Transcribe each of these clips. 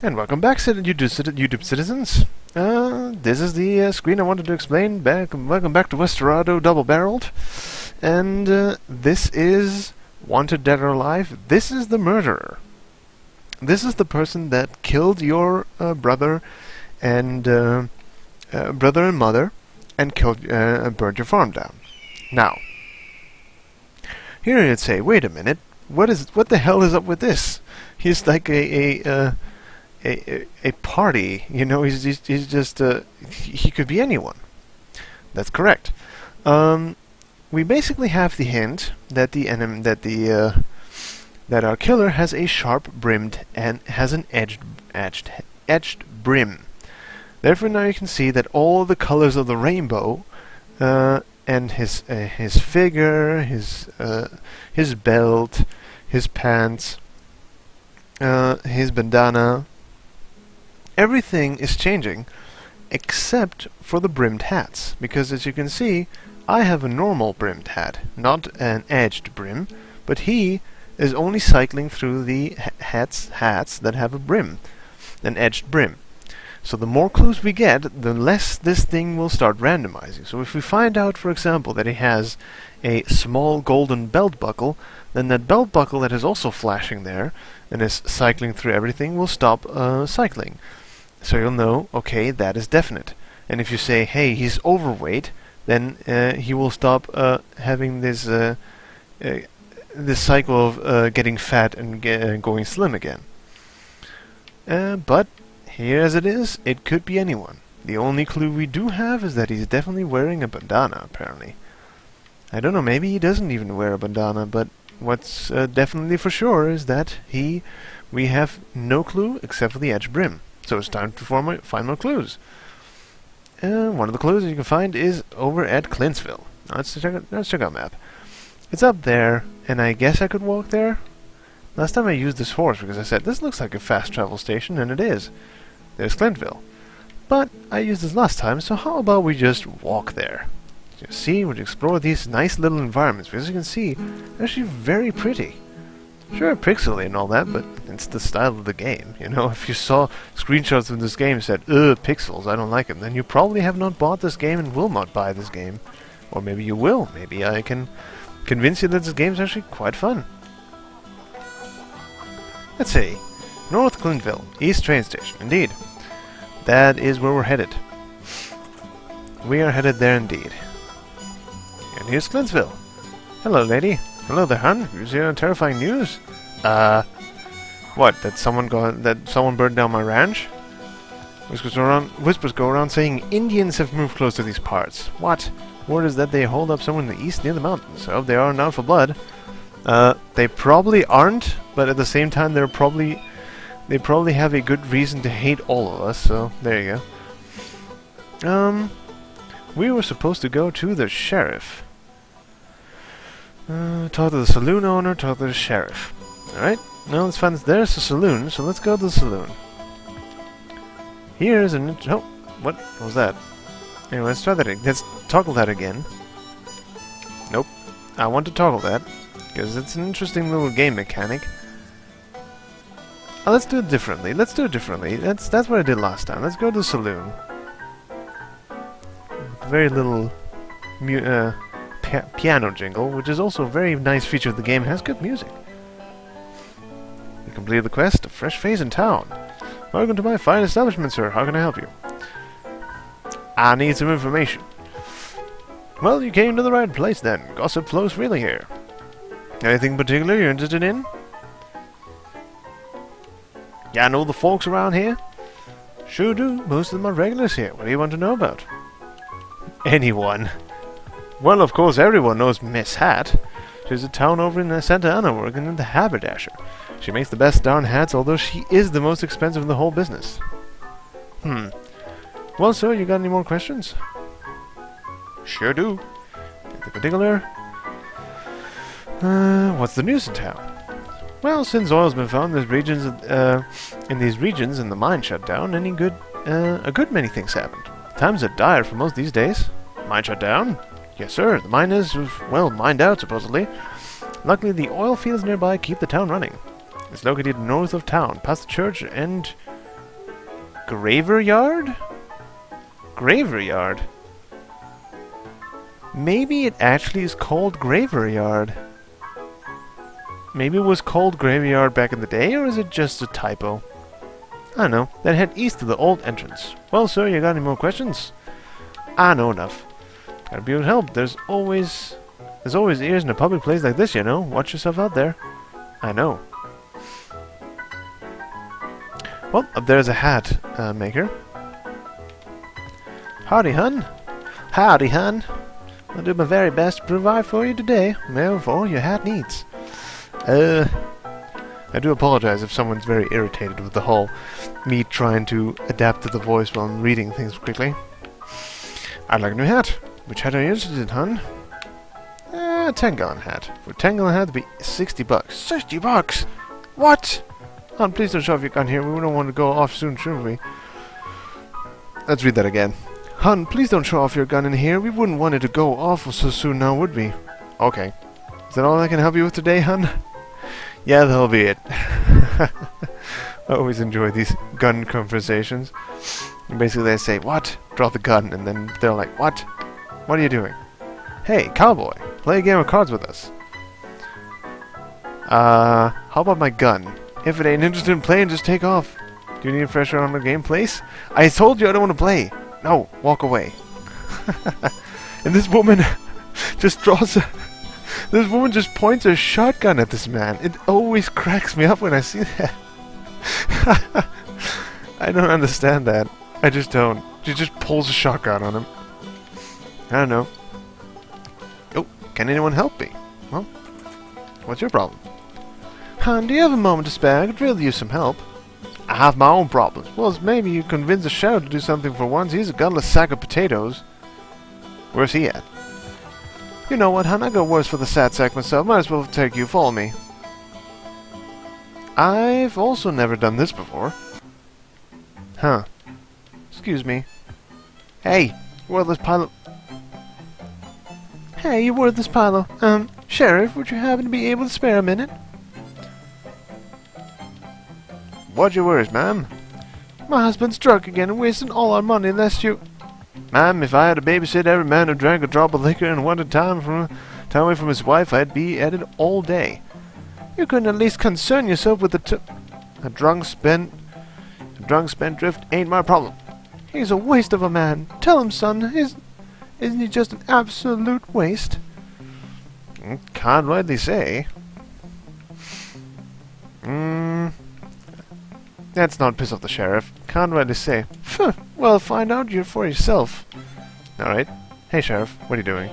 And welcome back, YouTube citizens. This is the screen I wanted to explain. Welcome back to Westerado Double-Barreled. And this is Wanted Dead or Alive. This is the murderer. This is the person that killed your brother and mother and burned your farm down. Now, here you'd say, wait a minute, what the hell is up with this? He's like a party, you know. He's just he could be anyone. That's correct. We basically have the hint that that our killer has a sharp brimmed and has an edged brim. Therefore, now you can see that all the colors of the rainbow and his figure, his belt, his pants, his bandana. Everything is changing except for the brimmed hats, because as you can see, I have a normal brimmed hat, not an edged brim, but he is only cycling through the hats that have a brim, an edged brim. So the more clues we get, the less this thing will start randomizing. So if we find out, for example, that he has a small golden belt buckle, then that belt buckle that is also flashing there and is cycling through everything will stop cycling. So you'll know, okay, that is definite. And if you say, hey, he's overweight, then he will stop having this this cycle of getting fat and going slim again. But here as it is, it could be anyone. The only clue we do have is that he's definitely wearing a bandana, apparently. I don't know, maybe he doesn't even wear a bandana, but what's definitely for sure is that we have no clue except for the edge brim. So it's time to find more clues. One of the clues you can find is over at Clintsville. Let's check out map. It's up there, and I guess I could walk there. Last time I used this horse because I said, this looks like a fast travel station, and it is. There's Clintville. But I used this last time, so how about we just walk there? Just see, we'll explore these nice little environments, because as you can see, they're actually very pretty. Sure, pixely and all that, but it's the style of the game, you know. If you saw screenshots of this game and said, ugh, pixels, I don't like them, then you probably have not bought this game and will not buy this game. Or maybe you will. Maybe I can convince you that this game is actually quite fun. Let's see. North Clintville, East Train Station, indeed. That is where we're headed. We are headed there indeed. And here's Clintsville. Hello, lady. Hello there, hon. You see terrifying news? What? That someone burned down my ranch? Whispers go around saying Indians have moved close to these parts. What? Word is that they hold up somewhere in the east near the mountains. So they are now for blood. They probably aren't, but at the same time they probably have a good reason to hate all of us. So there you go. We were supposed to go to the sheriff. Talk to the saloon owner, talk to the sheriff. Alright, now let's find this. There's a saloon, so let's go to the saloon. Here's an... Oh, what was that? Anyway, let's try that again. Let's toggle that again. Nope. I want to toggle that, because it's an interesting little game mechanic. Oh, let's do it differently. That's what I did last time. Let's go to the saloon. Very little... piano jingle, which is also a very nice feature of the game. It has good music. You completed the quest, a fresh face in town. Welcome to my fine establishment, sir. How can I help you? I need some information. Well, you came to the right place then. Gossip flows freely here. Anything particular you're interested in? Yeah, I know the folks around here? Sure do. Most of them are regulars here. What do you want to know about? Anyone. Well, of course, everyone knows Miss Hat. She's a town over in Santa Ana working in the haberdasher. She makes the best darn hats, although she is the most expensive in the whole business. Well, sir, you got any more questions? Sure do. Anything particular? What's the news in town? Well, since oil's been found in these regions and the mine shut down, a good many things happened. Times are dire for most these days. Mine shut down? Yes, sir. The mine is, well, mined out, supposedly. Luckily, the oil fields nearby keep the town running. It's located north of town, past the church and Graveyard? Graveyard? Maybe it actually is called Graveyard. Maybe it was called Graveyard back in the day, or is it just a typo? I don't know. Then head east to the old entrance. Well, sir, you got any more questions? I know enough. Gotta be able to help. There's always ears in a public place like this, you know. Watch yourself out there. I know. Well, up there's a hat maker. Howdy, hun. Howdy, hun. I'll do my very best to provide for you today. Well, for all your hat needs. I do apologize if someone's very irritated with the whole me trying to adapt to the voice while I'm reading things quickly. I'd like a new hat. Which hat are you interested in, hun? A 10-gallon hat. For a 10-gallon hat, it'd be $60. 60 bucks? What? Hun, please don't show off your gun here. We don't want to go off soon, shouldn't we? Let's read that again. Hun, please don't show off your gun in here. We wouldn't want it to go off so soon now, would we? Okay. Is that all I can help you with today, hun? Yeah, that'll be it. I always enjoy these gun conversations. And basically they say, what? Draw the gun. And then they're like, what? What are you doing? Hey, cowboy, play a game of cards with us. How about my gun? If it ain't interested in playing, just take off. Do you need a fresher on the game, please? I told you I don't want to play. No, walk away. And this woman just draws a... This woman just points a shotgun at this man. It always cracks me up when I see that. I don't understand that. I just don't. She just pulls a shotgun on him. I don't know. Oh, can anyone help me? Well, what's your problem? Hun, do you have a moment to spare? I could really use some help. I have my own problems. Well, maybe you convince the sheriff to do something for once. He's a gutless sack of potatoes. Where's he at? You know what, hun? I got worse for the sad sack myself. Might as well take you. Follow me. I've also never done this before. Huh. Excuse me. Hey, worthless pile of... Hey, you worthless pile of... Sheriff, would you happen to be able to spare a minute? What's your worries, ma'am? My husband's drunk again and wasting all our money unless you... Ma'am, if I had to babysit every man who drank a drop of liquor and wanted time away from his wife, I'd be at it all day. You couldn't at least concern yourself with a drunk spendthrift ain't my problem. He's a waste of a man. Tell him, son, isn't he just an absolute waste? Can't rightly say. That's not piss off the sheriff. Can't rightly say. Well, find out you for yourself. Alright. Hey, sheriff, what are you doing?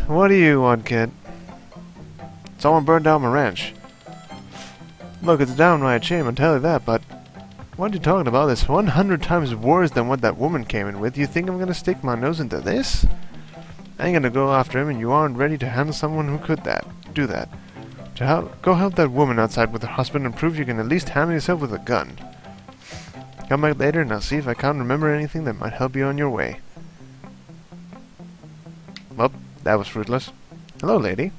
What do you want, kid? Someone burned down my ranch. Look, it's a downright shame, I'll tell you that, but... What are you talking about? It's 100 times worse than what that woman came in with. You think I'm gonna stick my nose into this? I ain't gonna go after him, and you aren't ready to handle someone who could do that. Go help that woman outside with her husband and prove you can at least handle yourself with a gun. Come back later and I'll see if I can't remember anything that might help you on your way. Well, that was fruitless. Hello, lady.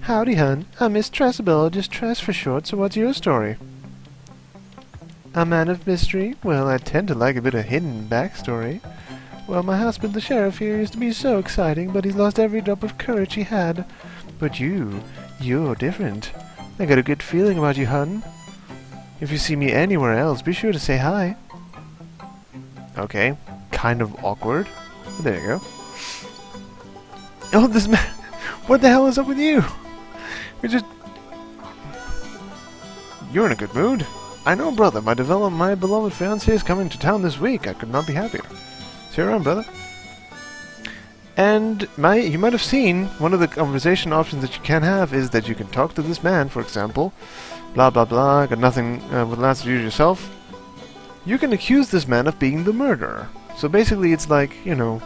Howdy, hun. I'm Miss Tressabella, just Tress for short, so what's your story? A man of mystery? Well, I tend to like a bit of hidden backstory. Well, my husband, the sheriff here, used to be so exciting, but he's lost every drop of courage he had. But you're different. I got a good feeling about you, hun. If you see me anywhere else, be sure to say hi. Okay, kind of awkward. There you go. Oh, this man! What the hell is up with you? You're in a good mood. I know, brother. My beloved fiancé is coming to town this week. I could not be happier. See you around, brother. And you might have seen one of the conversation options that you can have is that you can talk to this man, for example. Blah blah blah. Got nothing with an answer to use yourself. You can accuse this man of being the murderer. So basically, it's like, you know,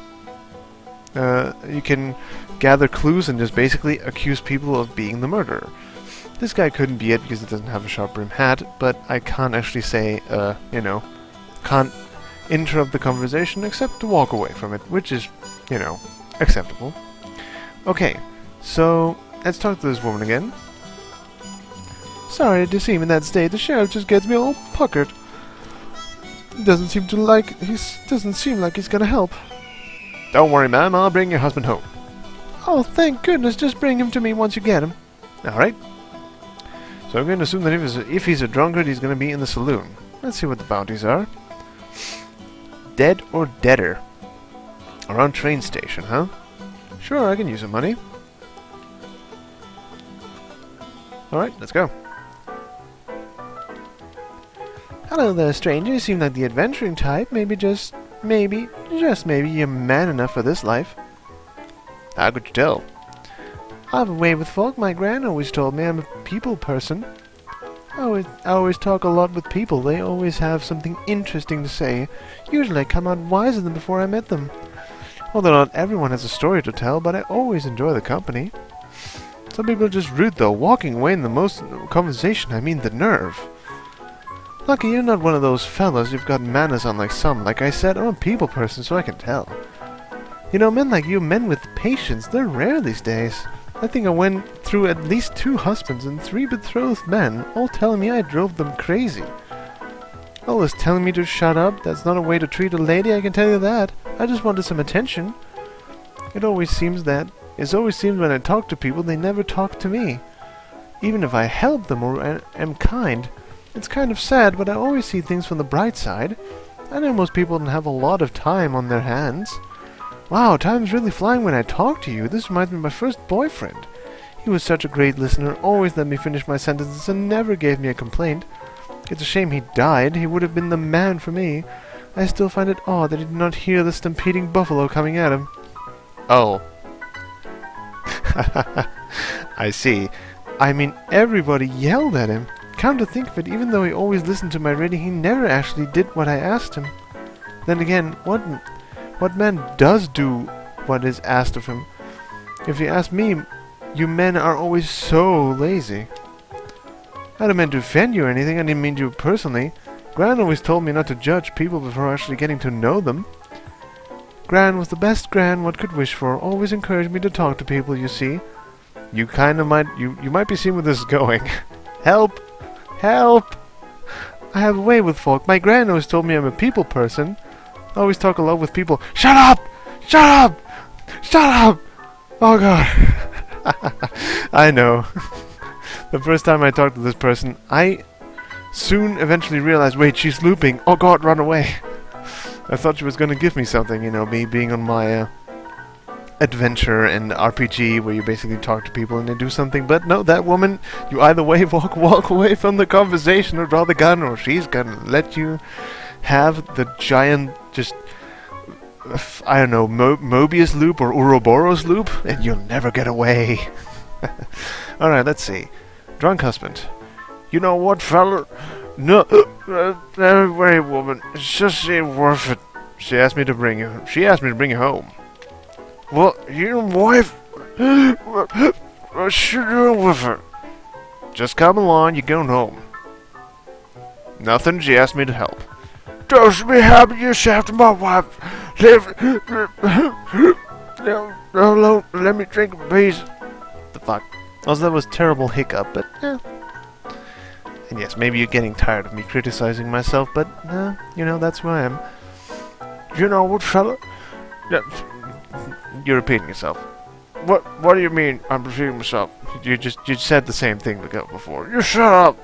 you can gather clues and just basically accuse people of being the murderer. This guy couldn't be it because he doesn't have a sharp brim hat, but I can't actually say, you know, can't interrupt the conversation except to walk away from it, which is, you know, acceptable. Okay, so let's talk to this woman again. Sorry to see him in that state. The sheriff just gets me all puckered. He doesn't seem like he's gonna help. Don't worry, ma'am. I'll bring your husband home. Oh, thank goodness. Just bring him to me once you get him. Alright. So I'm going to assume that if he's a drunkard, he's going to be in the saloon. Let's see what the bounties are. Dead or deader. Around train station, huh? Sure, I can use some money. Alright, let's go. Hello there, stranger. You seem like the adventuring type. Just maybe you're man enough for this life. How could you tell? I have a way with folk. My gran always told me I'm a people person. I always talk a lot with people. They always have something interesting to say. Usually I come out wiser than before I met them. Although not everyone has a story to tell, but I always enjoy the company. Some people are just rude though, walking away in the most conversation. I mean the nerve. Lucky you're not one of those fellas. You've got manners unlike some. Like I said, I'm a people person, so I can tell. You know, men like you, men with patience, they're rare these days. I think I went through at least 2 husbands and 3 betrothed men, all telling me I drove them crazy. Always telling me to shut up. That's not a way to treat a lady, I can tell you that. I just wanted some attention. It always seems when I talk to people, they never talk to me. Even if I help them or am kind. It's kind of sad, but I always see things from the bright side. I know most people don't have a lot of time on their hands. Wow, time's really flying when I talk to you. This reminds me of my first boyfriend. He was such a great listener, always let me finish my sentences and never gave me a complaint. It's a shame he died. He would have been the man for me. I still find it odd that he did not hear the stampeding buffalo coming at him. Oh. I see. I mean, everybody yelled at him. Come to think of it, even though he always listened to my reading, he never actually did what I asked him. Then again, what man does do what is asked of him? If you ask me, you men are always so lazy. I don't mean to offend you or anything, I didn't mean you personally. Gran always told me not to judge people before actually getting to know them. Gran was the best Gran one could wish for, always encouraged me to talk to people, you see. You might be seeing where this is going. Help! Help! I have a way with folk. My Gran always told me I'm a people person. I always talk a lot with people. Shut up! Shut up! Shut up! Oh god. I know. The first time I talked to this person, I soon eventually realized, wait, she's looping. Oh god, run away. I thought she was going to give me something, you know, me being on my adventure and RPG where you basically talk to people and they do something. But no, that woman, you either way walk away from the conversation or draw the gun, or she's going to let you have the giant, just, I don't know, Mobius loop or Ouroboros loop, and you'll never get away. Alright, let's see. Drunk husband. You know what, fella? No, anyway, woman, it just ain't worth it. She asked me to bring you home. Well, your wife, what's you doing with her? Just come along, you're going home. Nothing, she asked me to help. Don't be happy yourself to my wife. No, let me drink a piece. The fuck? Also, that was terrible hiccup, but and yes, maybe you're getting tired of me criticizing myself, but you know, that's who I am. You know what, fella? You're repeating yourself. What do you mean I'm repeating myself? You said the same thing before. You shut up!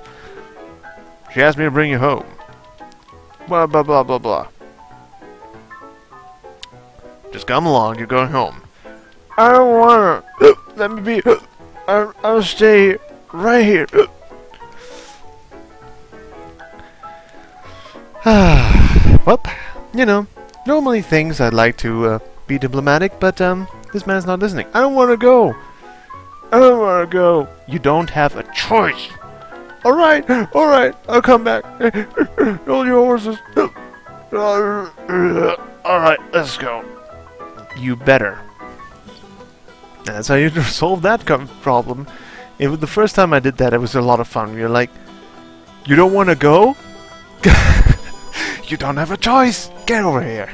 She asked me to bring you home. Blah blah blah blah blah. Just come along, you're going home. I don't wanna. Let me be. I'll stay right here. Well, you know, normally things I'd like to be diplomatic, but this man's not listening. I don't want to go. I don't want to go. You don't have a choice. All right, I'll come back. Hold your horses. All right, let's go. You better. That's how you solve that problem. It was the first time I did that. It was a lot of fun. You're like, you don't want to go? You don't have a choice. Get over here.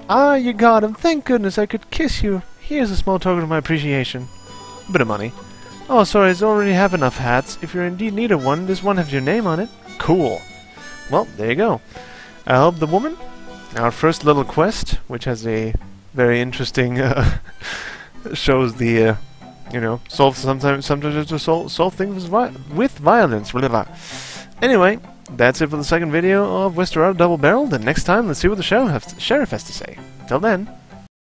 Ah, you got him. Thank goodness I could kiss you. Here's a small token of my appreciation. A bit of money. Oh, sorry, I already have enough hats. If you indeed need a one, this one has your name on it. Cool. Well, there you go. I helped the woman. Our first little quest, which has a very interesting, shows the, you know, sometimes to solve things with violence. Anyway, that's it for the second video of Westerado Double Barreled, and next time let's see what the sheriff has to say. Till then.